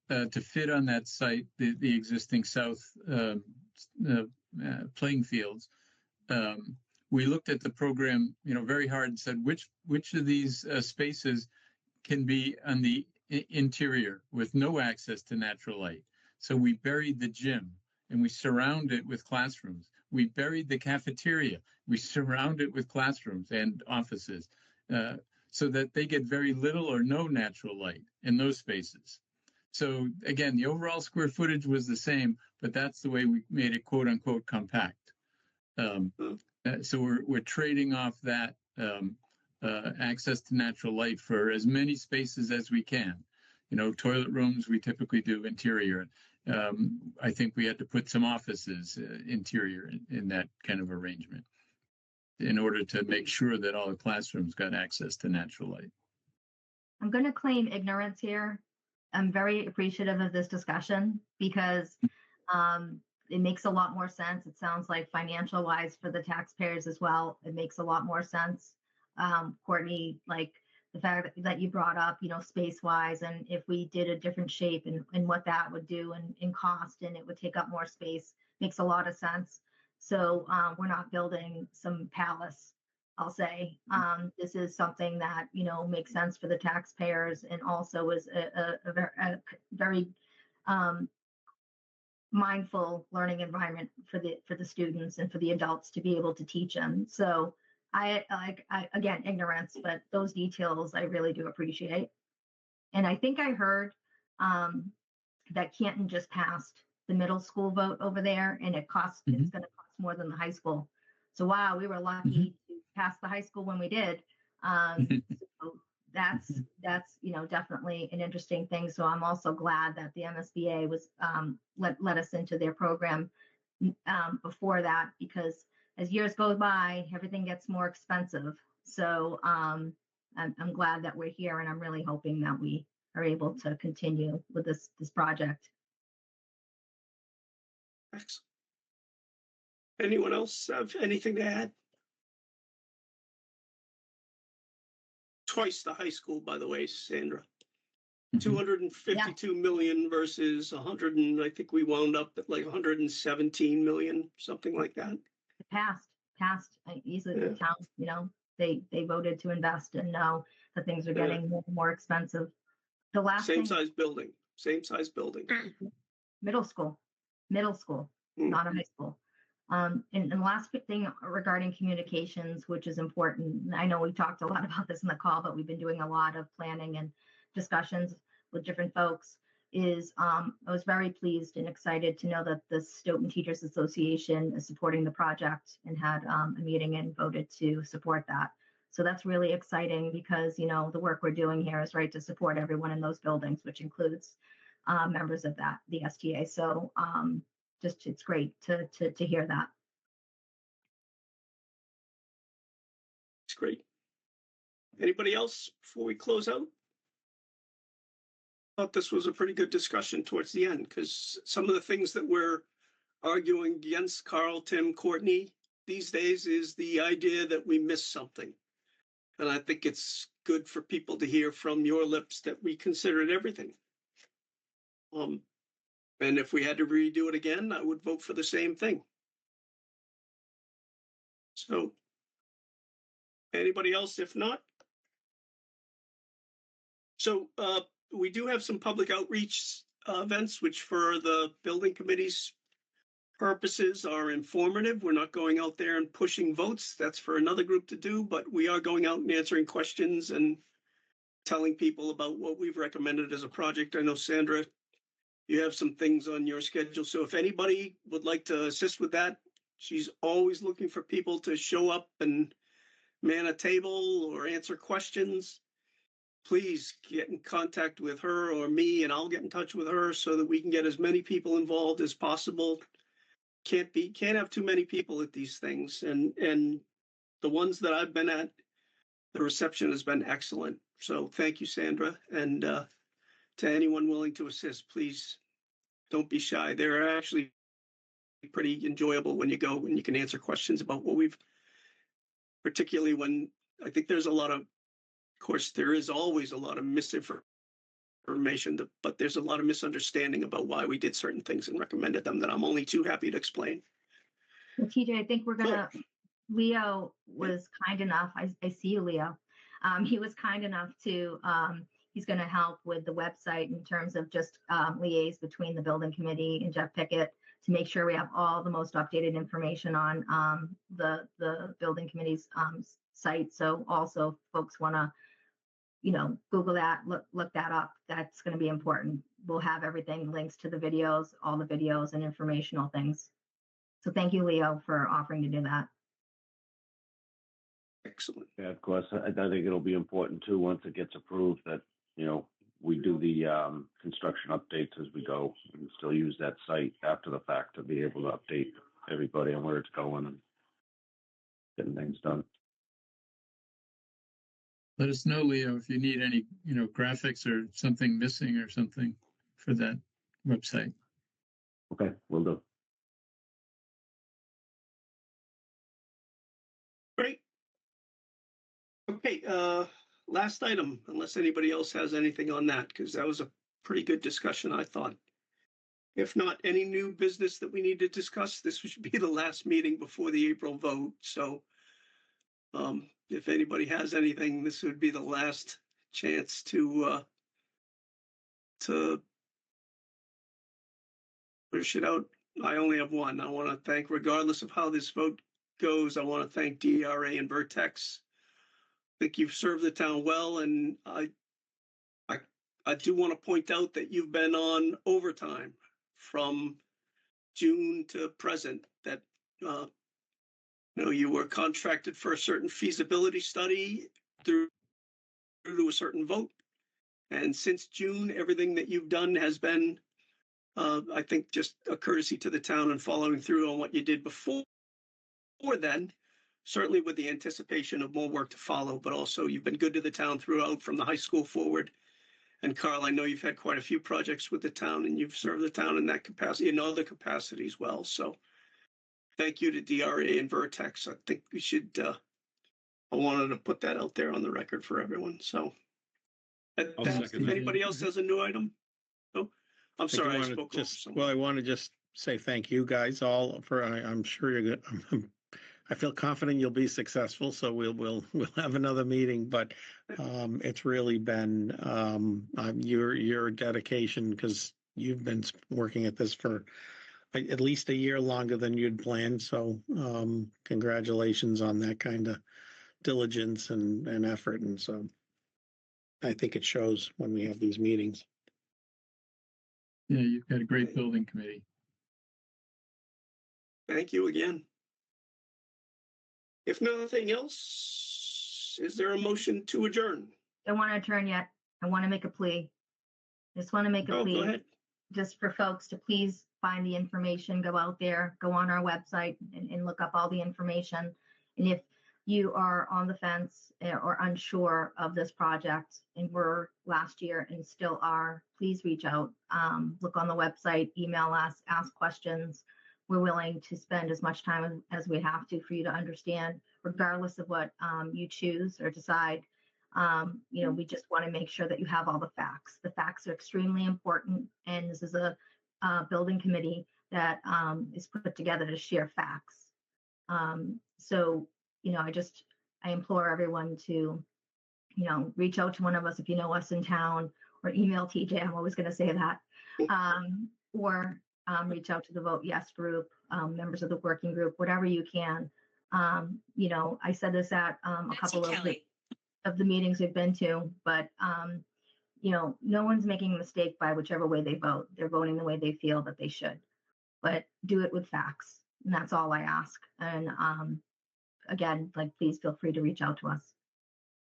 to fit on that site, the existing south playing fields, we looked at the program, very hard and said which of these spaces can be on the interior with no access to natural light. So we buried the gym and we surround it with classrooms. We buried the cafeteria. We surround it with classrooms and offices so that they get very little or no natural light in those spaces. So again, the overall square footage was the same, but that's the way we made it quote unquote compact. So we're trading off that access to natural light for as many spaces as we can. Toilet rooms, we typically do interior. I think we had to put some offices interior in that kind of arrangement in order to make sure that all the classrooms got access to natural light. I'm going to claim ignorance here. I'm very appreciative of this discussion because it makes a lot more sense. It sounds like financial wise for the taxpayers as well, it makes a lot more sense. Courtney, like the fact that you brought up, space wise, and if we did a different shape and what that would do in cost, and it would take up more space, makes a lot of sense. So we're not building some palace, I'll say. This is something that, makes sense for the taxpayers and also is a very mindful learning environment for the students and for the adults to be able to teach them. So I again, ignorance, but those details I really do appreciate. And I think I heard that Canton just passed the middle school vote over there, and it's going to cost more than the high school. So wow, we were lucky to pass the high school when we did. So that's definitely an interesting thing. So I'm also glad that the MSBA was let us into their program before that, because as years go by, everything gets more expensive. So I'm glad that we're here, and I'm really hoping that we are able to continue with this project. Excellent. Anyone else have anything to add? Twice the high school, by the way, Sandra. 252 million versus 100, and I think we wound up at like 117 million, something like that. It passed easily. The town, they voted to invest, and now that things are getting more expensive. The last same size building. Middle school, not a high school. And the last thing regarding communications, which is important. I know we talked a lot about this in the call, but we've been doing a lot of planning and discussions with different folks. I was very pleased and excited to know that the Stoughton Teachers Association is supporting the project and had a meeting and voted to support that. So that's really exciting because, the work we're doing here is right to support everyone in those buildings, which includes members of the STA. So it's great to hear that. It's great. Anybody else before we close out? Thought this was a pretty good discussion towards the end, because some of the things that we're arguing against, Carl, Tim, Courtney, these days is the idea that we missed something. And I think it's good for people to hear from your lips that we considered everything. And if we had to redo it again, I would vote for the same thing. So, anybody else? If not, so we do have some public outreach events, which for the building committee's purposes are informative. We're not going out there and pushing votes. That's for another group to do, but we are going out and answering questions and telling people about what we've recommended as a project. I know, Sandra, you have some things on your schedule. So if anybody would like to assist with that, she's always looking for people to show up and man a table or answer questions. Please get in contact with her or me, and I'll get in touch with her so that we can get as many people involved as possible. Can't have too many people at these things. And the ones that I've been at, the reception has been excellent. So thank you, Sandra. And to anyone willing to assist, please don't be shy. They're actually pretty enjoyable when you go and you can answer questions about what we've, particularly when I think there's a lot of course, there is always a lot of misinformation, but there's a lot of misunderstanding about why we did certain things and recommended them that I'm only too happy to explain. Well, TJ, I think Leo was kind enough. I see you, Leo. He was kind enough to, he's going to help with the website in terms of just liaise between the building committee and Jeff Pickett to make sure we have all the most updated information on the building committee's site. So also folks want to, Google that, look that up. That's going to be important. We'll have everything, links to the videos, all the videos and informational things. So thank you, Leo, for offering to do that. Excellent. Yeah, of course. I think it'll be important too, once it gets approved, that, we do the construction updates as we go and still use that site after the fact to be able to update everybody on where it's going and getting things done. Let us know, Leo, if you need any, graphics or something missing or something for that website. Okay, will do. Okay, last item, unless anybody else has anything on that, because that was a pretty good discussion, I thought. If not, any new business that we need to discuss, this should be the last meeting before the April vote. So if anybody has anything, this would be the last chance to push it out. I only have one. I want to thank, regardless of how this vote goes, I want to thank DRA and Vertex. I think you've served the town well, and I do want to point out that you've been on overtime from June to present. That you were contracted for a certain feasibility study through to a certain vote, and since June, everything that you've done has been, I think, just a courtesy to the town and following through on what you did before then. Certainly with the anticipation of more work to follow, but also you've been good to the town throughout from the high school forward. And Carl, I know you've had quite a few projects with the town, and you've served the town in that capacity, in other capacities well. So thank you to DRA and Vertex. I think we should, I wanted to put that out there on the record for everyone. So if anybody else has a new item? Oh, I'm sorry, I spoke over someone. Well, I want to just say thank you guys all for, I'm sure you're good. I feel confident you'll be successful, so we'll have another meeting. But it's really been your dedication, because you've been working at this for at least a year longer than you'd planned. So congratulations on that kind of diligence and effort. And so I think it shows when we have these meetings. Yeah, you've got a great building committee. Thank you again. If nothing else, is there a motion to adjourn? Don't want to adjourn yet. I want to make a plea. Just want to make a plea. Go ahead. Just for folks to please find the information, go out there, go on our website and look up all the information. And if you are on the fence or unsure of this project, and were last year and still are, please reach out. Look on the website, email us, ask questions. We're willing to spend as much time as we have to for you to understand, regardless of what you choose or decide. We just want to make sure that you have all the facts. The facts are extremely important, and this is a building committee that is put together to share facts. So, I implore everyone to, reach out to one of us if you know us in town, or email TJ. I'm always going to say that, or reach out to the Vote Yes group, members of the working group, whatever you can. I said this at a couple of the meetings we've been to, but no one's making a mistake by whichever way they vote. They're voting the way they feel that they should, but do it with facts. And that's all I ask. And again, please feel free to reach out to us.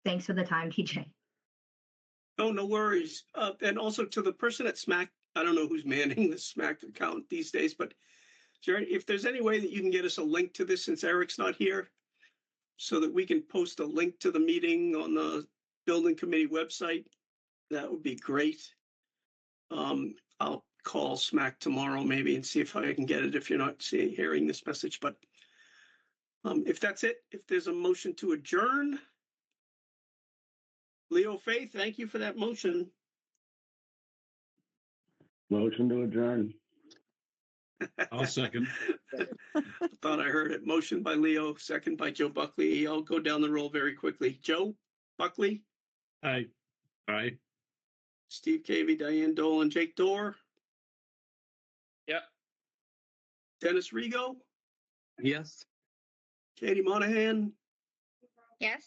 Thanks for the time, TJ. Oh, no worries. And also to the person at SMAC, I don't know who's manning the SMAC account these days, but if there's any way that you can get us a link to this, since Eric's not here, so that we can post a link to the meeting on the building committee website, that would be great. I'll call SMAC tomorrow maybe and see if I can get it if you're not hearing this message. But if that's it, if there's a motion to adjourn, Leo Faye, thank you for that motion. Motion to adjourn. I'll second. Thought I heard it. Motion by Leo, second by Joe Buckley. I'll go down the roll very quickly. Joe Buckley. Aye. Aye. Steve Cavey, Diane Dolan, Jake Dorr. Yep. Dennis Rigo. Yes. Katie Monahan. Yes.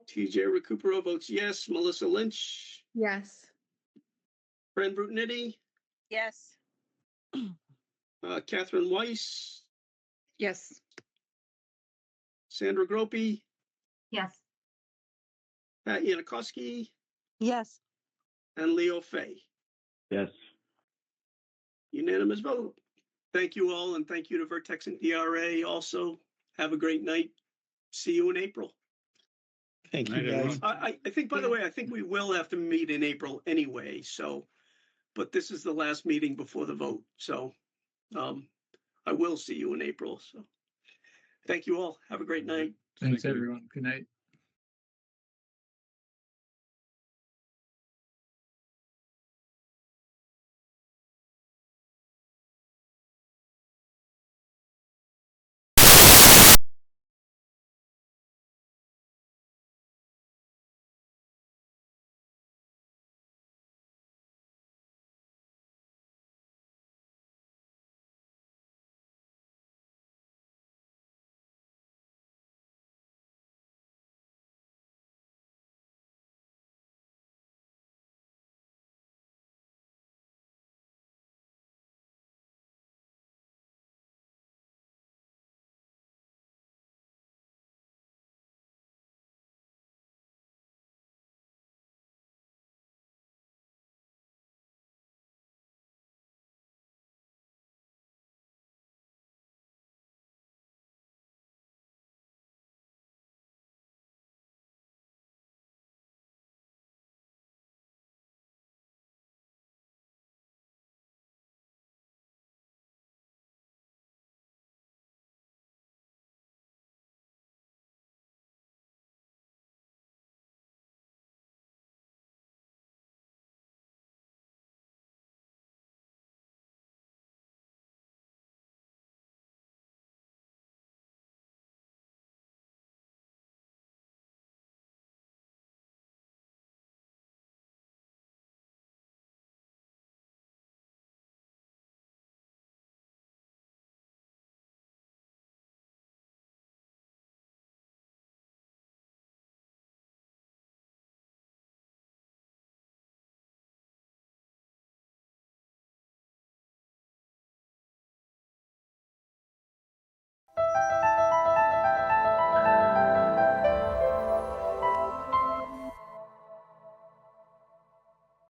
TJ Recupero votes yes. Melissa Lynch. Yes. Fran Brutnitti. Yes. Catherine Weiss. Yes. Sandra Gropey. Yes. Pat Yanukovsky. Yes. And Leo Faye. Yes. Unanimous vote. Thank you all, and thank you to Vertex and DRA also. Have a great night. See you in April. Thank you, guys. I think, by the way, I think we will have to meet in April anyway. So, but this is the last meeting before the vote. So I will see you in April. So thank you all. Have a great night. Thanks, everyone. Good night.